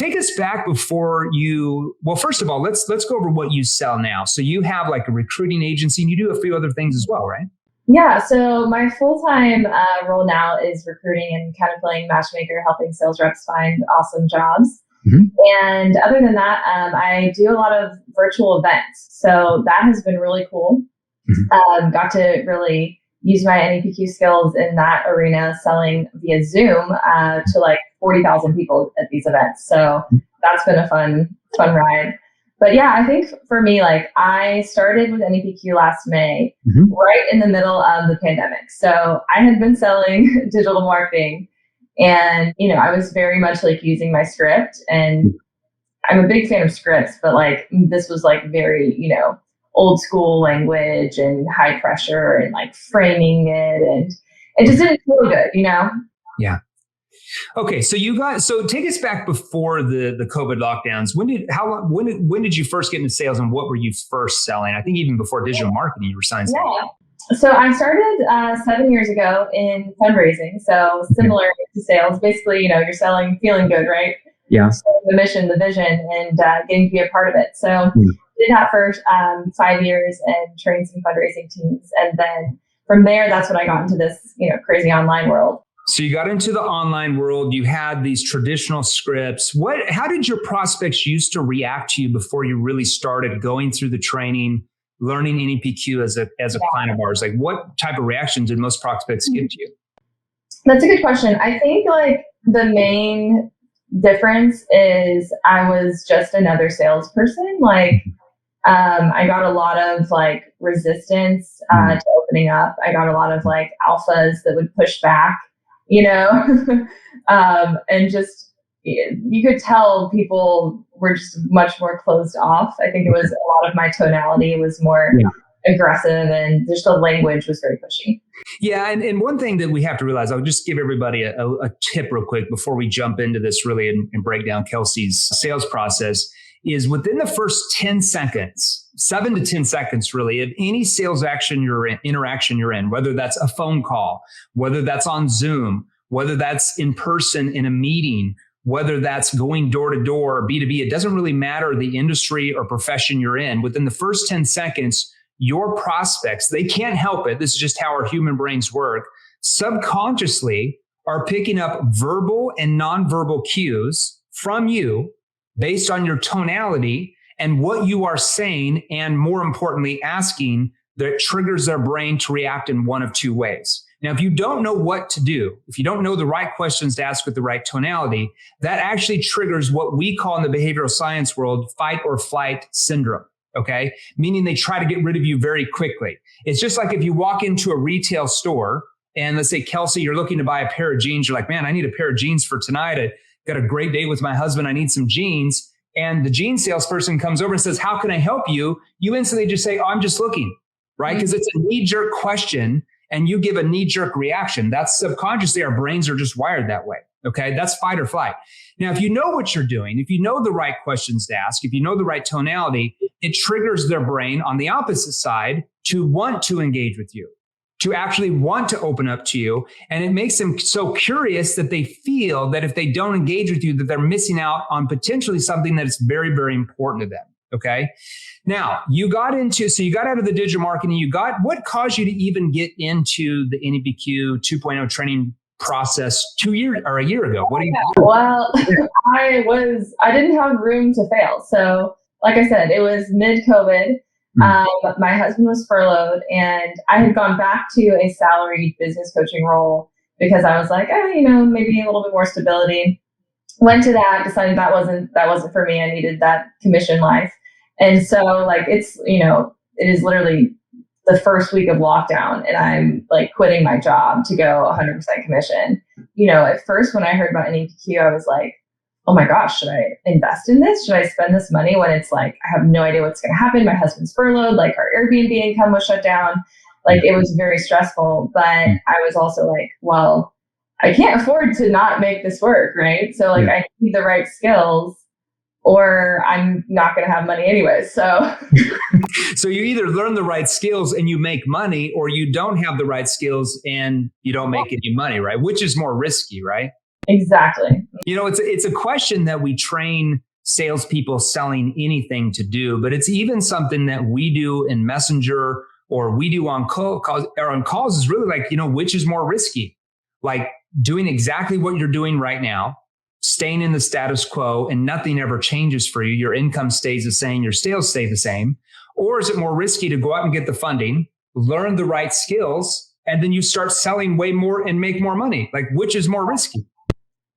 Take us back before well, first of all, let's go over what you sell now. So you have like a recruiting agency and you do a few other things as well, right? Yeah, so my full-time role now is recruiting and kind of playing matchmaker, helping sales reps find awesome jobs. And other than that, I do a lot of virtual events. So that has been really cool. Got to really use my NEPQ skills in that arena, selling via Zoom to like 40,000 people at these events. So that's been a fun ride. But yeah, I think for me, like I started with NEPQ last May, right in the middle of the pandemic. So I had been selling digital marketing and, I was very much like using my script, and I'm a big fan of scripts, but like this was like very, old school language and high pressure and like framing it. And it just didn't feel good, Yeah. Okay, so take us back before the COVID lockdowns. When did you first get into sales, and what were you first selling? I think even before digital marketing, you were selling. Yeah. So I started 7 years ago in fundraising. So similar to sales, basically, you're selling feeling good, right? Yeah. So the mission, the vision, and getting to be a part of it. So did that for 5 years and trained some fundraising teams, and then from there, that's when I got into this, crazy online world. So you got into the online world, you had these traditional scripts. How did your prospects used to react to you before you really started going through the training, learning NEPQ as a client of ours? Like what type of reaction did most prospects give to you? That's a good question. I think like the main difference is I was just another salesperson. Like I got a lot of like resistance to opening up. I got a lot of like alphas that would push back. And just, you could tell people were just much more closed off. I think it was a lot of my tonality was more aggressive, and just the language was very pushy. Yeah. And one thing that we have to realize, I'll just give everybody a tip real quick before we jump into this really and break down Kelsey's sales process, is within the first 10 seconds, 7 to 10 seconds, really, of any sales interaction you're in, whether that's a phone call, whether that's on Zoom, whether that's in person in a meeting, whether that's going door to door or B2B, it doesn't really matter the industry or profession you're in. Within the first 10 seconds, your prospects, they can't help it. This is just how our human brains work. Subconsciously are picking up verbal and nonverbal cues from you based on your tonality and what you are saying, and more importantly, asking, that triggers their brain to react in one of two ways. Now, if you don't know what to do, if you don't know the right questions to ask with the right tonality, that actually triggers what we call in the behavioral science world fight or flight syndrome. Okay. Meaning they try to get rid of you very quickly. It's just like if you walk into a retail store and let's say, Kelsey, you're looking to buy a pair of jeans. You're like, man, I need a pair of jeans for tonight. I got a great date with my husband. I need some jeans. And the jeans salesperson comes over and says, how can I help you? You instantly just say, oh, I'm just looking, right? Because it's a knee-jerk question and you give a knee-jerk reaction. That's subconsciously, our brains are just wired that way. Okay. That's fight or flight. Now, if you know what you're doing, if you know the right questions to ask, if you know the right tonality, it triggers their brain on the opposite side to want to engage with you, to actually want to open up to you. And it makes them so curious that they feel that if they don't engage with you, that they're missing out on potentially something that is very, very important to them. Okay. Now you got out of the digital marketing, what caused you to even get into the NEPQ 2.0 training process 2 years or a year ago? Well, I didn't have room to fail. So like I said, it was mid-COVID. My husband was furloughed and I had gone back to a salaried business coaching role because I was like, maybe a little bit more stability. Went to that, decided that wasn't for me. I needed that commission life. And so like, it is literally the first week of lockdown and I'm like quitting my job to go 100% commission. At first when I heard about NEPQ, I was like, oh my gosh, should I invest in this? Should I spend this money when it's like, I have no idea what's going to happen. My husband's furloughed, like our Airbnb income was shut down. Like it was very stressful, but I was also like, well, I can't afford to not make this work. Right. So like I need the right skills or I'm not going to have money anyway. So you either learn the right skills and you make money, or you don't have the right skills and you don't make any money, right? Which is more risky, right? Exactly. It's a question that we train salespeople selling anything to do, but it's even something that we do in Messenger or we do on calls is really like, which is more risky? Like doing exactly what you're doing right now, staying in the status quo and nothing ever changes for you. Your income stays the same, your sales stay the same. Or is it more risky to go out and get the funding, learn the right skills, and then you start selling way more and make more money? Like, which is more risky?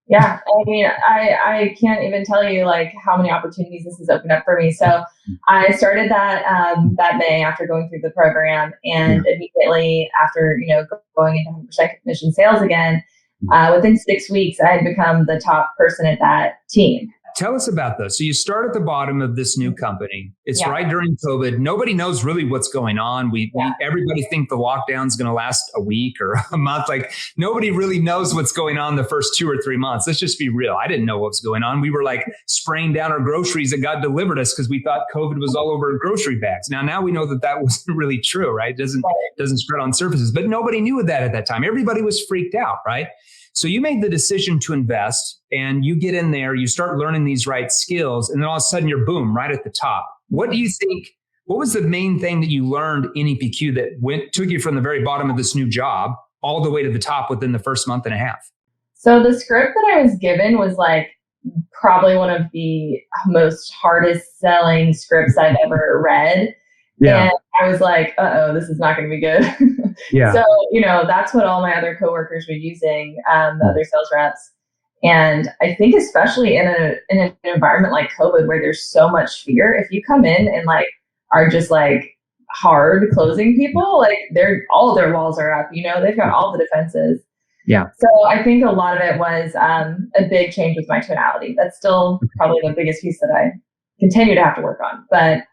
Yeah. I mean, I can't even tell you like how many opportunities this has opened up for me. So I started that May after going through the program, and immediately after, going into 100% commission sales again, within 6 weeks, I had become the top person at that team. Tell us about those. So you start at the bottom of this new company. It's right during COVID. Nobody knows really what's going on. Everybody think the lockdown's going to last a week or a month. Like nobody really knows what's going on the first 2 or 3 months. Let's just be real. I didn't know what was going on. We were like spraying down our groceries that got delivered us because we thought COVID was all over grocery bags. Now we know that wasn't really true, right? It doesn't spread on surfaces, but nobody knew that at that time. Everybody was freaked out, right? So you made the decision to invest and you get in there, you start learning these right skills, and then all of a sudden you're boom, right at the top. What do you think, what was the main thing that you learned in EPQ that took you from the very bottom of this new job all the way to the top within the first month and a half? So the script that I was given was like probably one of the most hardest selling scripts I've ever read. Yeah. And I was like, this is not going to be good. So, that's what all my other coworkers were using, the other sales reps. And I think especially in an environment like COVID where there's so much fear, if you come in and like are just like hard closing people, like all of their walls are up, they've got all the defenses. Yeah. So I think a lot of it was a big change with my tonality. That's still probably the biggest piece that I continue to have to work on. But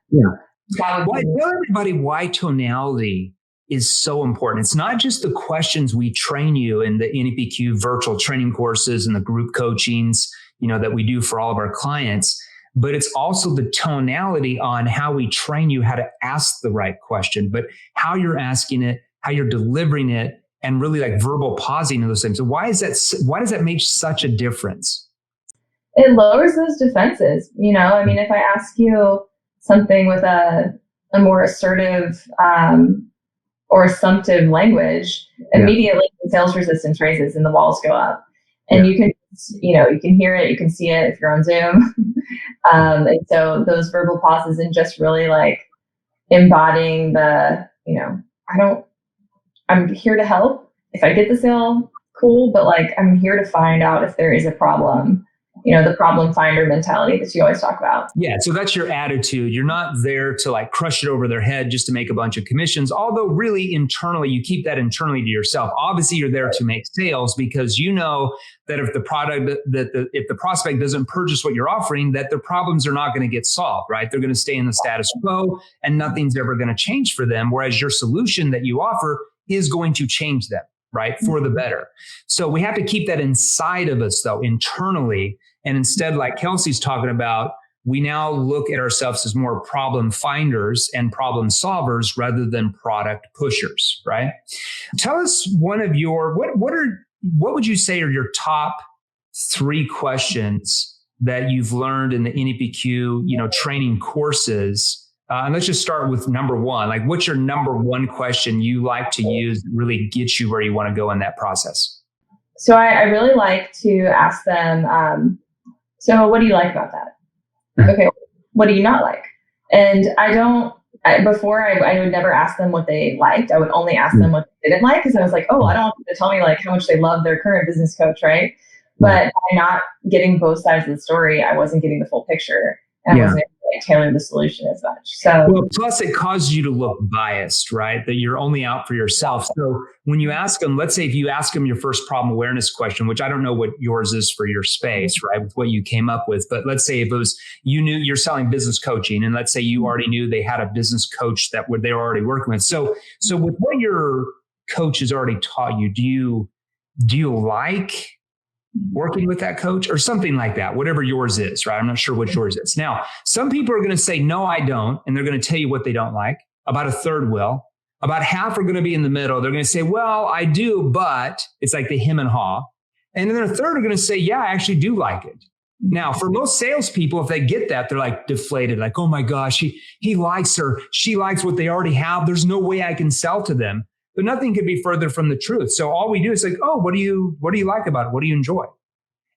tell everybody why tonality is so important. It's not just the questions we train you in the NEPQ virtual training courses and the group coachings, that we do for all of our clients, but it's also the tonality on how we train you how to ask the right question, but how you're asking it, how you're delivering it, and really like verbal pausing and those things. So why does that make such a difference? It lowers those defenses. I mean, if I ask you something with a more assertive or assumptive language, immediately the sales resistance raises and the walls go up. And you can hear it, you can see it if you're on Zoom. And so those verbal pauses and just really like embodying I'm here to help. If I get the sale, cool. But like, I'm here to find out if there is a problem. The problem finder mentality that you always talk about. Yeah. So that's your attitude. You're not there to like crush it over their head just to make a bunch of commissions. Although really internally, you keep that internally to yourself. Obviously, you're there to make sales because you know that if the prospect doesn't purchase what you're offering, that their problems are not going to get solved, right? They're going to stay in the status quo and nothing's ever going to change for them. Whereas your solution that you offer is going to change them, right? For the better. So we have to keep that inside of us though, internally. And instead, like Kelsey's talking about, we now look at ourselves as more problem finders and problem solvers rather than product pushers, right? Tell us one of your, what would you say are your top 3 questions that you've learned in the NEPQ, training courses? And let's just start with number 1. Like, what's your number 1 question you like to use that really gets you where you want to go in that process? So I really like to ask them, so what do you like about that? Okay, what do you not like? And before I would never ask them what they liked. I would only ask them what they didn't like because I was like, I don't want them to tell me like how much they love their current business coach, right? But by not getting both sides of the story, I wasn't getting the full picture. And I wasn't able to tailor the solution as much. So, plus it causes you to look biased, right? That you're only out for yourself. So when you ask them, let's say if you ask them your first problem awareness question, which I don't know what yours is for your space, right? With what you came up with, but let's say if it was, you knew you're selling business coaching, and let's say you already knew they had a business coach they were already working with. So with what your coach has already taught you, do you like working with that coach or something like that, whatever yours is, right? I'm not sure what yours is. Now, some people are going to say, no, I don't. And they're going to tell you what they don't like. About a third will. About half are going to be in the middle. They're going to say, well, I do, but it's like the him and haw. And then a third are going to say, yeah, I actually do like it. Now, for most salespeople, if they get that, they're like deflated, like, oh my gosh, he likes her. She likes what they already have. There's no way I can sell to them. But nothing could be further from the truth. So all we do is like, oh, what do you like about it? What do you enjoy?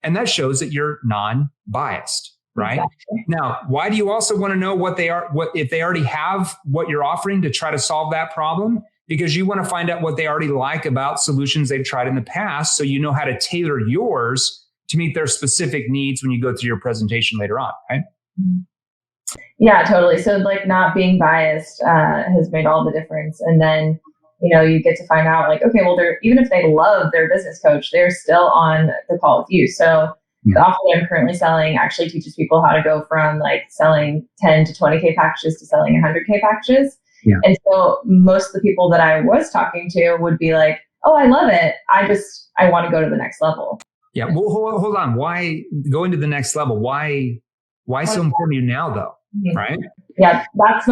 And that shows that you're non-biased, right? Exactly. Now, why do you also want to know if they already have what you're offering to try to solve that problem? Because you want to find out what they already like about solutions they've tried in the past, so you know how to tailor yours to meet their specific needs when you go through your presentation later on, right? Yeah, totally. So like not being biased has made all the difference. And then, you get to find out like, okay, well, even if they love their business coach, they're still on the call with you. So the offer that I'm currently selling actually teaches people how to go from like selling 10 to 20K packages to selling 100K packages. Yeah. And so most of the people that I was talking to would be like, oh, I love it. I want to go to the next level. Yeah. Well, hold on. Why go into the next level? Why so important to you now though? Mm-hmm. Right? Yeah. That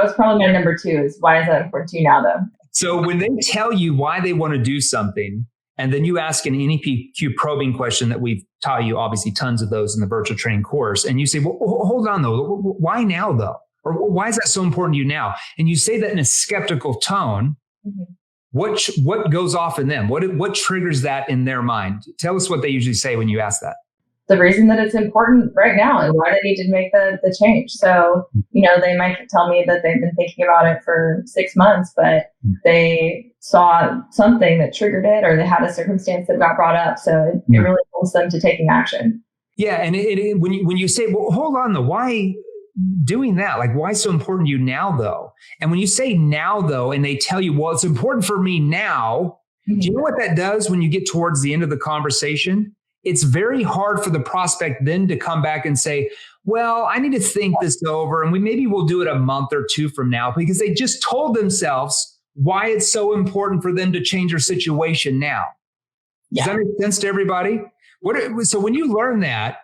was probably my number 2 is why is that important to you now though? So when they tell you why they want to do something, and then you ask an NEPQ probing question that we've taught you, obviously tons of those in the virtual training course. And you say, well, hold on though. Why now though? Or why is that so important to you now? And you say that in a skeptical tone. Mm-hmm. What goes off in them? What triggers that in their mind? Tell us what they usually say when you ask that. The reason that it's important right now and why they need to make the change. So, they might tell me that they've been thinking about it for 6 months, but they saw something that triggered it, or they had a circumstance that got brought up. So it really pulls them to taking action. Yeah. And when you say, well, hold on though, why doing that? Like, why so important to you now though? And when you say now though, and they tell you, well, it's important for me now, do you know what that does when you get towards the end of the conversation? It's very hard for the prospect then to come back and say, well, I need to think this over and maybe we'll do it a month or 2 from now, because they just told themselves why it's so important for them to change their situation now. Does that make sense to everybody? So when you learn that,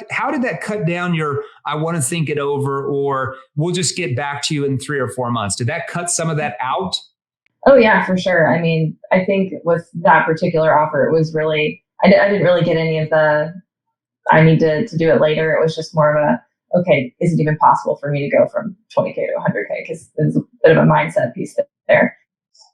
how did that cut down your, I want to think it over, or we'll just get back to you in 3 or 4 months? Did that cut some of that out? Oh yeah, for sure. I mean, I think with that particular offer, it was really, I didn't really get any of the, I need to do it later. It was just more of a, okay, is it even possible for me to go from 20K to 100K? Because there's a bit of a mindset piece there.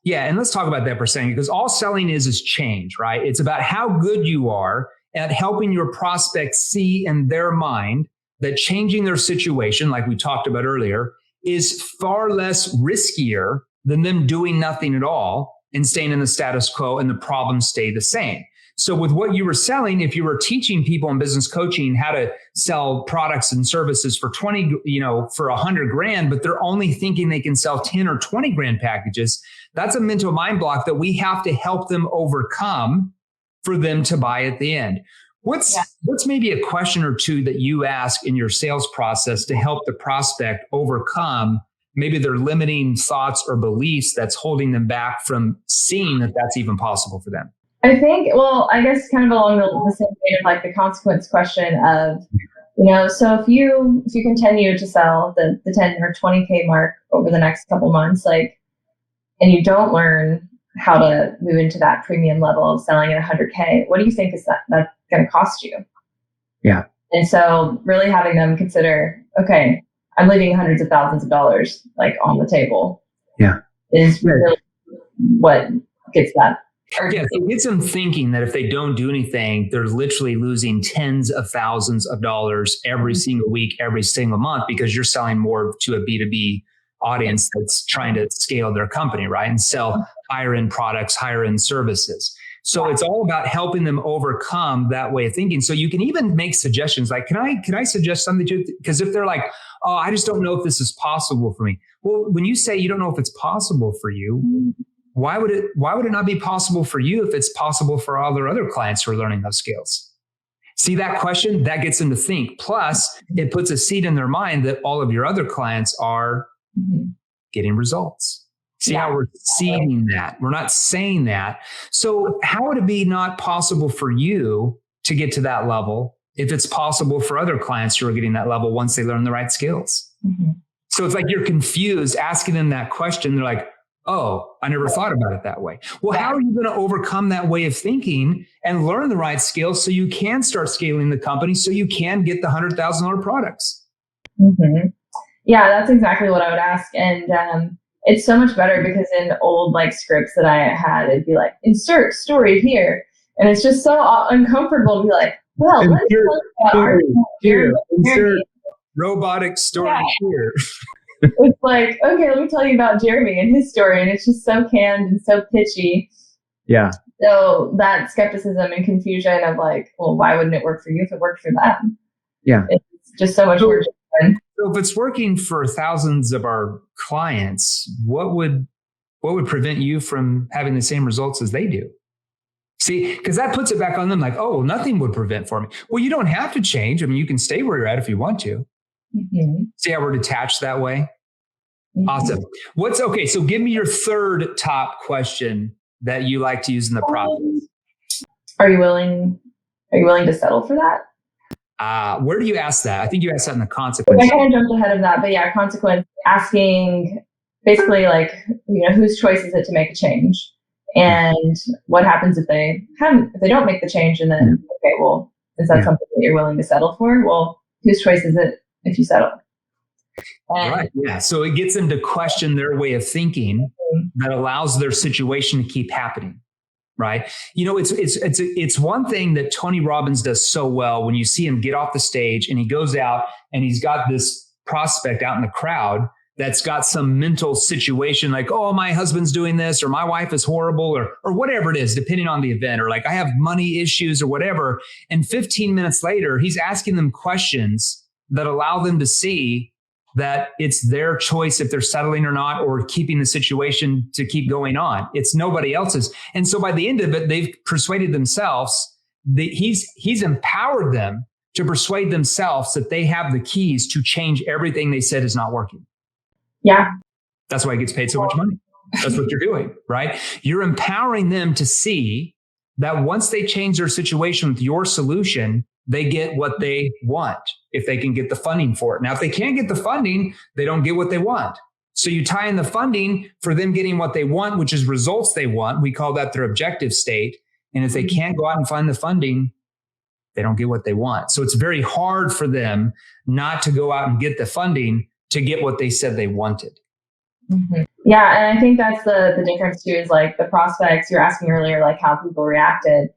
Yeah. And let's talk about that for a second, because all selling is change, right? It's about how good you are at helping your prospects see in their mind that changing their situation, like we talked about earlier, is far less riskier than them doing nothing at all and staying in the status quo and the problems stay the same. So with what you were selling, if you were teaching people in business coaching how to sell products and services for for $100,000, but they're only thinking they can sell 10 or 20 grand packages, that's a mental mind block that we have to help them overcome for them to buy at the end. What's maybe a question or two that you ask in your sales process to help the prospect overcome maybe their limiting thoughts or beliefs that's holding them back from seeing that that's even possible for them? I think, I guess kind of along the same vein of like the consequence question of, so if you continue to sell the 10 or 20K mark over the next couple months, like, and you don't learn how to move into that premium level of selling at 100K, what do you think is that's going to cost you? Yeah. And so really having them consider, okay, I'm leaving hundreds of thousands of dollars like on the table. Yeah. Is really what gets that. Yeah, it gets them thinking that if they don't do anything, they're literally losing tens of thousands of dollars every single week, every single month, because you're selling more to a B2B audience that's trying to scale their company, right? And sell higher end products, higher end services. So it's all about helping them overcome that way of thinking. So you can even make suggestions like, can I suggest something to you? Because if they're like, oh, I just don't know if this is possible for me. Well, when you say you don't know if it's possible for you, why would it not be possible for you if it's possible for all their other clients who are learning those skills? See that question? That gets them to think. Plus, it puts a seed in their mind that all of your other clients are getting results. See how we're seeding that? We're not saying that. So how would it be not possible for you to get to that level if it's possible for other clients who are getting that level once they learn the right skills? Mm-hmm. So it's like you're confused asking them that question. They're like, Oh, I never thought about it that way. Well, how are you going to overcome that way of thinking and learn the right skills so you can start scaling the company so you can get the $100,000 products? Mm-hmm. Yeah, that's exactly what I would ask. And it's so much better because in old like scripts that I had, it'd be like, insert story here. And it's just so uncomfortable to be like, well, let's talk about our insert robotic story here. It's like, okay, let me tell you about Jeremy and his story. And it's just so canned and so pitchy. Yeah. So that skepticism and confusion of like, well, why wouldn't it work for you if it worked for them? Yeah. It's just so much more genuine. So if it's working for thousands of our clients, what would prevent you from having the same results as they do? See, because that puts it back on them like, oh, nothing would prevent for me. Well, you don't have to change. I mean, you can stay where you're at if you want to. Mm-hmm. See how we're detached that way? Mm-hmm. Awesome. Okay, so give me your third top question that you like to use in the process. Are you willing to settle for that? Where do you ask that? I think you asked that in the consequence. I kind of jumped ahead of that, but yeah, consequence, asking basically like, whose choice is it to make a change? And what happens if they don't make the change? And then, okay, well, is that something that you're willing to settle for? Well, whose choice is it if you settle? Right. Yeah. So it gets them to question their way of thinking that allows their situation to keep happening. Right. It's one thing that Tony Robbins does so well when you see him get off the stage and he goes out and he's got this prospect out in the crowd that's got some mental situation like, oh, my husband's doing this, or my wife is horrible, or whatever it is, depending on the event, or like I have money issues or whatever. And 15 minutes later, he's asking them questions that allow them to see that it's their choice if they're settling or not, or keeping the situation to keep going on. It's nobody else's. And so by the end of it, they've persuaded themselves that he's empowered them to persuade themselves that they have the keys to change everything they said is not working. Yeah. That's why he gets paid so much money. That's what you're doing, right? You're empowering them to see that once they change their situation with your solution, they get what they want if they can get the funding for it. Now, if they can't get the funding, they don't get what they want. So you tie in the funding for them getting what they want, which is results they want. We call that their objective state. And if they can't go out and find the funding, they don't get what they want. So it's very hard for them not to go out and get the funding to get what they said they wanted. Mm-hmm. Yeah. And I think that's the difference too, is like the prospects you're asking earlier, like how people reacted.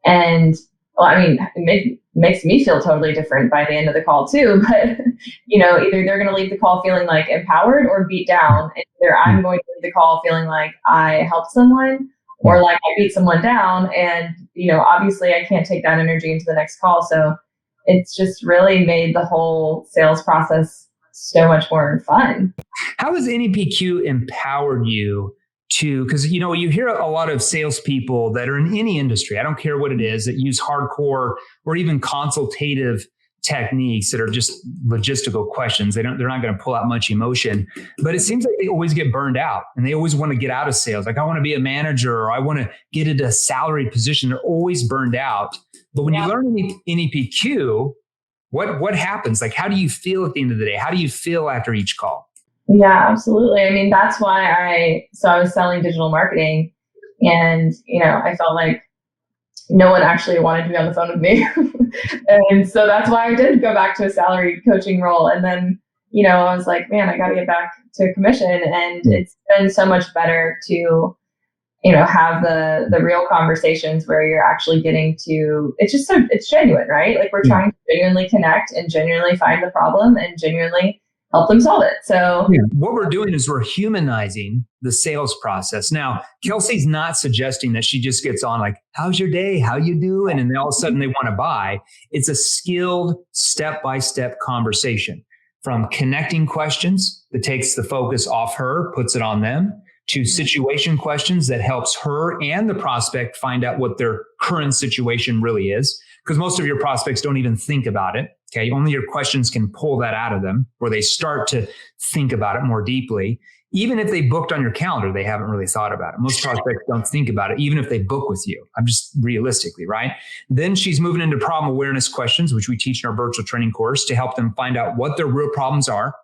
And well, I mean, it makes me feel totally different by the end of the call too. But, either they're going to leave the call feeling like empowered or beat down. Either I'm going to leave the call feeling like I helped someone or like I beat someone down. And, obviously I can't take that energy into the next call. So it's just really made the whole sales process so much more fun. How has NEPQ empowered you to, because, you hear a lot of salespeople that are in any industry, I don't care what it is, that use hardcore or even consultative techniques that are just logistical questions. They're not going to pull out much emotion, but it seems like they always get burned out and they always want to get out of sales. Like I want to be a manager or I want to get into a salaried position. They're always burned out. But when you learn NEPQ, what happens? Like, how do you feel at the end of the day? How do you feel after each call? Yeah, absolutely. I mean, that's why I was selling digital marketing and, I felt like no one actually wanted to be on the phone with me. And so that's why I did go back to a salary coaching role. And then, I was like, man, I got to get back to commission. And it's been so much better to, have the real conversations where you're actually getting to, it's genuine, right? Like we're trying to genuinely connect and genuinely find the problem and genuinely help them solve it. So what we're doing is we're humanizing the sales process. Now, Kelsey's not suggesting that she just gets on like, how's your day? How you doing? And then all of a sudden they want to buy. It's a skilled step-by-step conversation from connecting questions that takes the focus off her, puts it on them, to situation questions that helps her and the prospect find out what their current situation really is. Because most of your prospects don't even think about it. Okay. Only your questions can pull that out of them where they start to think about it more deeply. Even if they booked on your calendar, they haven't really thought about it. Most prospects don't think about it, even if they book with you. I'm just realistically, right? Then she's moving into problem awareness questions, which we teach in our virtual training course to help them find out what their real problems are.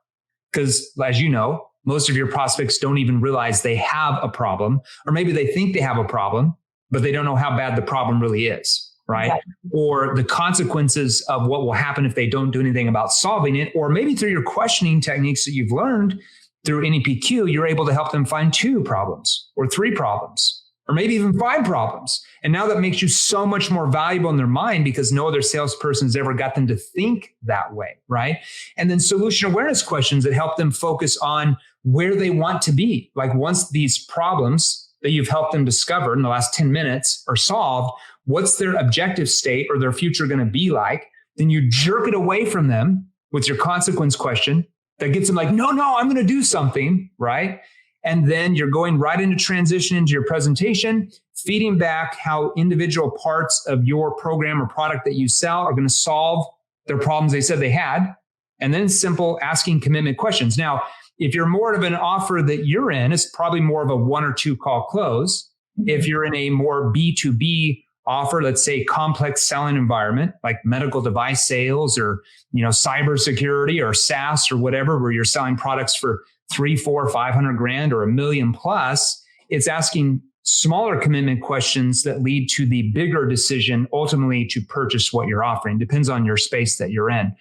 Because as you know, most of your prospects don't even realize they have a problem, or maybe they think they have a problem, but they don't know how bad the problem really is, right? Exactly. Or the consequences of what will happen if they don't do anything about solving it. Or maybe through your questioning techniques that you've learned through NEPQ, you're able to help them find 2 problems or 3 problems, or maybe even 5 problems. And now that makes you so much more valuable in their mind because no other salesperson's ever got them to think that way, right? And then solution awareness questions that help them focus on where they want to be. Like once these problems that you've helped them discover in the last 10 minutes are solved, what's their objective state or their future going to be like? Then you jerk it away from them with your consequence question that gets them like, no, I'm going to do something, right? And then you're going right into transition into your presentation, feeding back how individual parts of your program or product that you sell are going to solve their problems they said they had. And then simple asking commitment questions. Now, if you're more of an offer that you're in, it's probably more of a 1 or 2 call close. If you're in a more B2B offer, let's say complex selling environment, like medical device sales or, cybersecurity or SaaS or whatever, where you're selling products for 3, 4, 500 grand or $1 million plus, it's asking smaller commitment questions that lead to the bigger decision ultimately to purchase what you're offering. Depends on your space that you're in.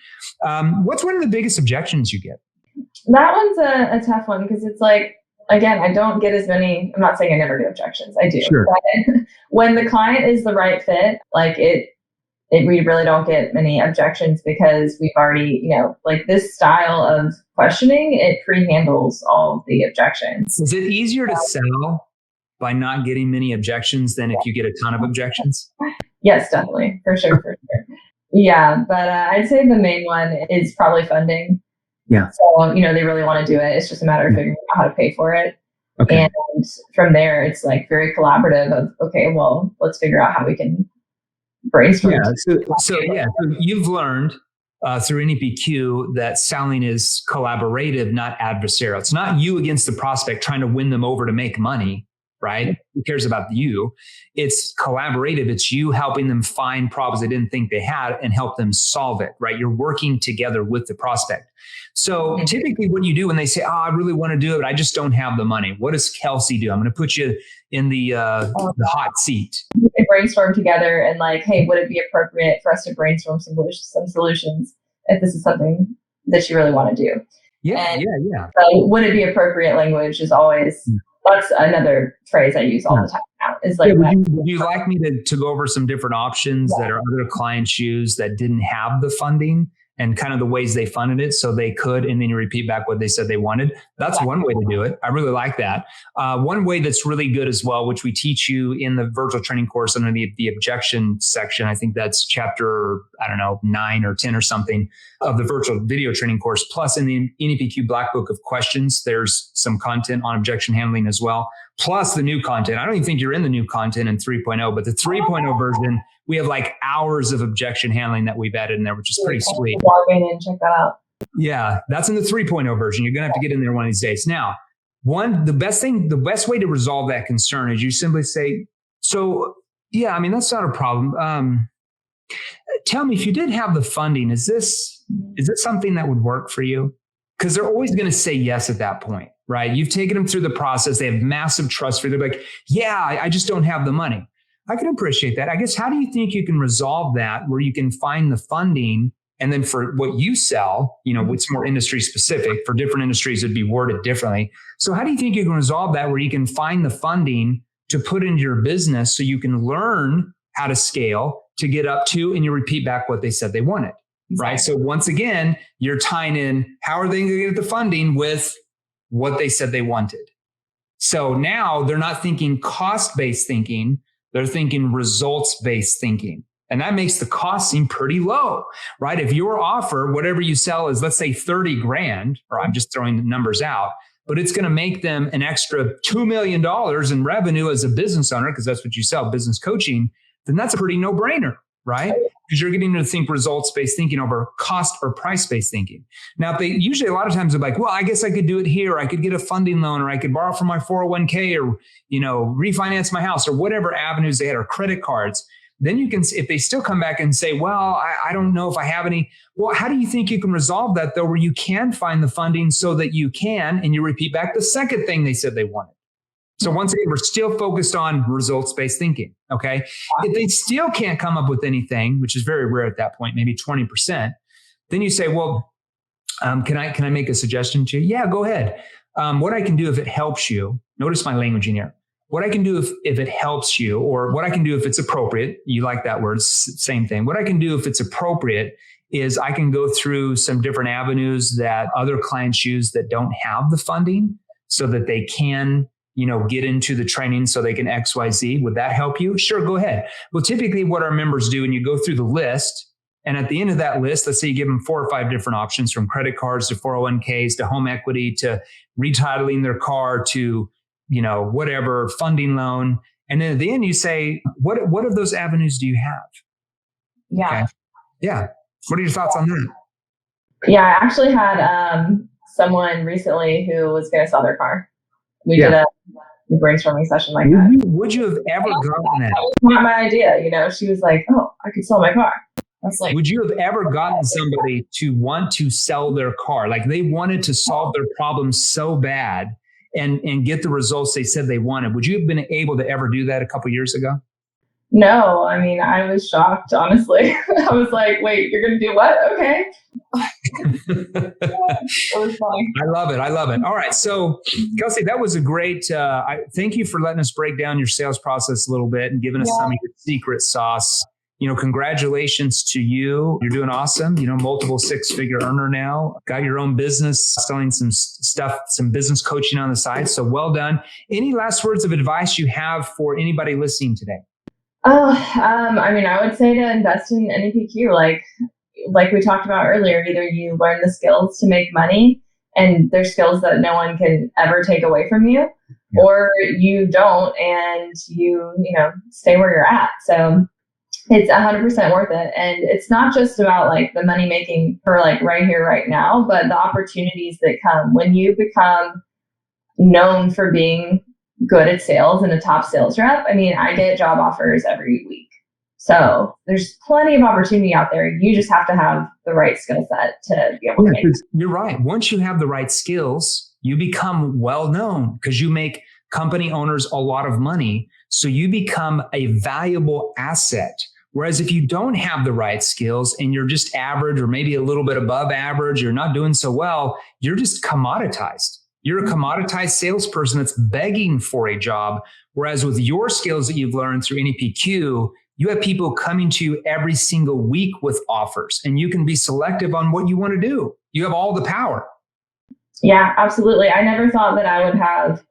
What's one of the biggest objections you get? That one's a tough one because it's like, again, I don't get as many, I'm not saying I never get objections. I do. Sure. But when the client is the right fit, like we really don't get many objections because we've already, like this style of questioning, it pre-handles all of the objections. Is it easier to sell by not getting many objections than if you get a ton of objections? Yes, definitely. For sure. Yeah. But I'd say the main one is probably funding. Yeah. So, they really want to do it. It's just a matter of figuring out how to pay for it. Okay. And from there, it's like very collaborative of, okay, well, let's figure out how we can brainstorm. Yeah. So you've learned through NEPQ that selling is collaborative, not adversarial. It's not you against the prospect trying to win them over to make money, right? Who cares about you? It's collaborative. It's you helping them find problems they didn't think they had and help them solve it, right? You're working together with the prospect. So typically what you do when they say, I really want to do it, but I just don't have the money. What does Kelsey do? I'm going to put you in the hot seat. We can brainstorm together and like, hey, would it be appropriate for us to brainstorm some solutions if this is something that you really want to do? Yeah. So would it be appropriate language is always, that's another phrase I use all the time now. Is like, would you like me to go over some different options that our other clients use that didn't have the funding and kind of the ways they funded it so they could, and then you repeat back what they said they wanted? That's one way to do it. I really like that. One way that's really good as well, which we teach you in the virtual training course under the objection section. I think that's chapter, 9 or 10 or something of the virtual video training course. Plus in the NEPQ Black Book of Questions, there's some content on objection handling as well. Plus the new content. I don't even think you're in the new content in 3.0, but the 3.0 version, we have like hours of objection handling that we've added in there, which is pretty sweet. Log in and check that out. Yeah, that's in the 3.0 version. You're going to have to get in there one of these days. Now, the best way to resolve that concern is you simply say, that's not a problem. Tell me, if you did have the funding, is this something that would work for you? Because they're always going to say yes at that point, right? You've taken them through the process. They have massive trust for you. They're like, yeah, I just don't have the money. I can appreciate that. I guess, how do you think you can resolve that where you can find the funding? And then for what you sell, it's more industry specific. For different industries, it'd be worded differently. So how do you think you can resolve that where you can find the funding to put into your business so you can learn how to scale to get up to, and you repeat back what they said they wanted, right? So once again, you're tying in how are they going to get the funding with what they said they wanted. So now they're not thinking cost-based thinking. They're thinking results-based thinking. And that makes the cost seem pretty low, right? If your offer, whatever you sell is, let's say 30 grand, or I'm just throwing the numbers out, but it's going to make them an extra $2 million in revenue as a business owner, because that's what you sell, business coaching, then that's a pretty no-brainer, right? Because you're getting to think results-based thinking over cost or price-based thinking. Now, they usually a lot of times they're like, well, I guess I could do it here. I could get a funding loan, or I could borrow from my 401k, or, refinance my house, or whatever avenues they had, or credit cards. then you can, if they still come back and say, well, I don't know if I have any. Well, how do you think you can resolve that though, where you can find the funding so that you can, and you repeat back the second thing they said they wanted. So once again, we're still focused on results-based thinking. Okay. If they still can't come up with anything, which is very rare at that point, maybe 20%, then you say, well, can I make a suggestion to you? Yeah, go ahead. What I can do if it helps you, notice my language in here. What I can do if it helps you, or what I can do if it's appropriate, you like that word, same thing. What I can do if it's appropriate is I can go through some different avenues that other clients use that don't have the funding so that they can, get into the training so they can XYZ. Would that help you? Sure, go ahead. Well, typically what our members do, and you go through the list, and at the end of that list, let's say you give them 4 or 5 different options, from credit cards to 401ks to home equity to retitling their car to, whatever, funding loan. And then at the end you say, what of those avenues do you have? Yeah. Okay. Yeah. What are your thoughts on that? Yeah, I actually had someone recently who was going to sell their car. We did a brainstorming session like that. Would you have ever gotten that? That was not my idea. She was like, oh, I could sell my car. I was like, would you have ever gotten somebody to want to sell their car? Like they wanted to solve their problem so bad and get the results they said they wanted. Would you have been able to ever do that a couple of years ago? No, I was shocked, honestly. I was like, wait, you're going to do what? Okay. It was funny. I love it. All right. So Kelsey, that was a great, thank you for letting us break down your sales process a little bit and giving us some of your secret sauce. Congratulations to you. You're doing awesome. Multiple 6-figure earner now. Got your own business, selling some stuff, some business coaching on the side. So well done. Any last words of advice you have for anybody listening today? I would say to invest in NEPQ, like we talked about earlier. Either you learn the skills to make money, and they're skills that no one can ever take away from you, or you don't, and you stay where you're at. So it's 100% worth it. And it's not just about the money making for right here, right now, but the opportunities that come when you become known for being good at sales and a top sales rep. I get job offers every week. So there's plenty of opportunity out there. You just have to have the right skill set to be able to make it. You're right. Once you have the right skills, you become well known because you make company owners a lot of money. So you become a valuable asset. Whereas if you don't have the right skills and you're just average or maybe a little bit above average, you're not doing so well, you're just commoditized. You're a commoditized salesperson that's begging for a job. Whereas with your skills that you've learned through NEPQ, you have people coming to you every single week with offers, and you can be selective on what you want to do. You have all the power. Yeah, absolutely. I never thought that I would have,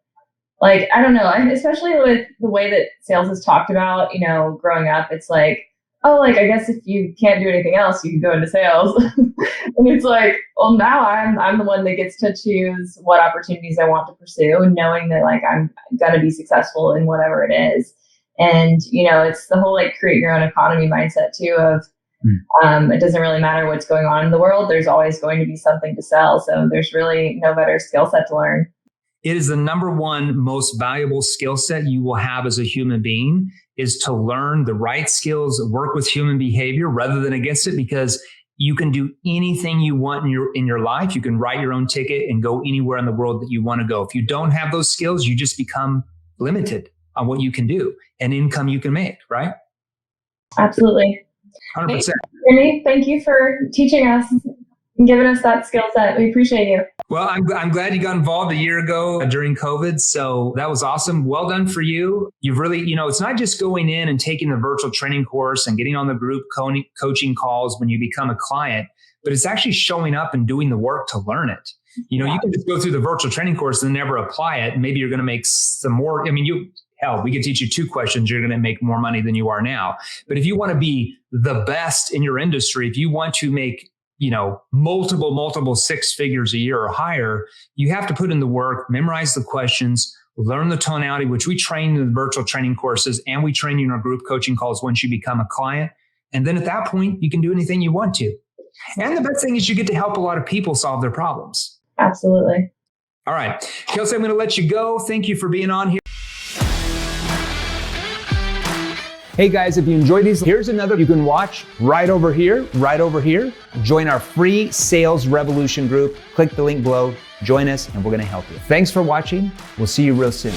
I don't know, especially with the way that sales is talked about, growing up, it's I guess if you can't do anything else, you can go into sales. And it's well, now I'm the one that gets to choose what opportunities I want to pursue, and knowing that I'm going to be successful in whatever it is. And, it's the whole create your own economy mindset too of it doesn't really matter what's going on in the world. There's always going to be something to sell. So there's really no better skill set to learn. It is the number one most valuable skill set you will have as a human being, is to learn the right skills, work with human behavior rather than against it, because you can do anything you want in your life. You can write your own ticket and go anywhere in the world that you want to go. If you don't have those skills, you just become limited on what you can do and income you can make, right? Absolutely. 100%. Hey, thank you for teaching us and giving us that skill set. We appreciate you. Well, I'm glad you got involved a year ago during COVID. So that was awesome. Well done for you. You've really, it's not just going in and taking the virtual training course and getting on the group coaching calls when you become a client, but it's actually showing up and doing the work to learn it. You can just go through the virtual training course and never apply it. Maybe you're going to make some more. We could teach you 2 questions. You're going to make more money than you are now. But if you want to be the best in your industry, if you want to make multiple 6 figures a year or higher, you have to put in the work, memorize the questions, learn the tonality, which we train in the virtual training courses, and we train you in our group coaching calls once you become a client. And then at that point, you can do anything you want to. And the best thing is you get to help a lot of people solve their problems. Absolutely. All right. Kelsey, I'm going to let you go. Thank you for being on here. Hey guys, if you enjoyed these, here's another you can watch right over here, Join our free Sales Revolution group. Click the link below, join us, and we're gonna help you. Thanks for watching. We'll see you real soon.